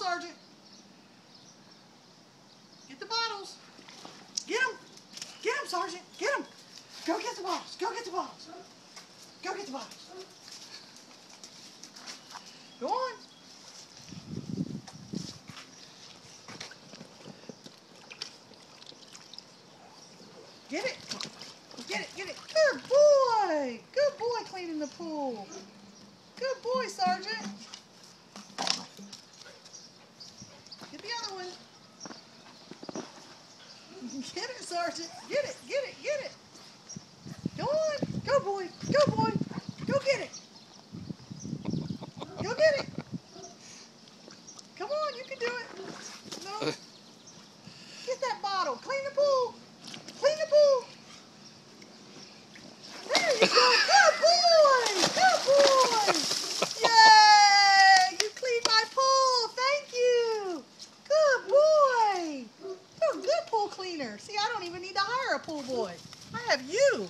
Sergeant. Get the bottles. Get them. Get them, Sergeant. Get them. Go get the bottles. Go get the bottles. Go get the bottles. Go on. Get it. Get it. Get it. Good boy. Good boy cleaning the pool. Good boy, Sergeant. Get the other one. Get it, Sergeant. Get it. Get it. Get it. Go on. Go, boy. Go, boy. Go get it. Go get it. Come on. You can do it. No. Get that bottle. Clean the pool. Clean the pool. There you go. Good boy. Good boy. Yay. You cleaned my pool. Thank you. Good boy. You're a good pool cleaner. See, I don't even need to hire a pool boy. I have you.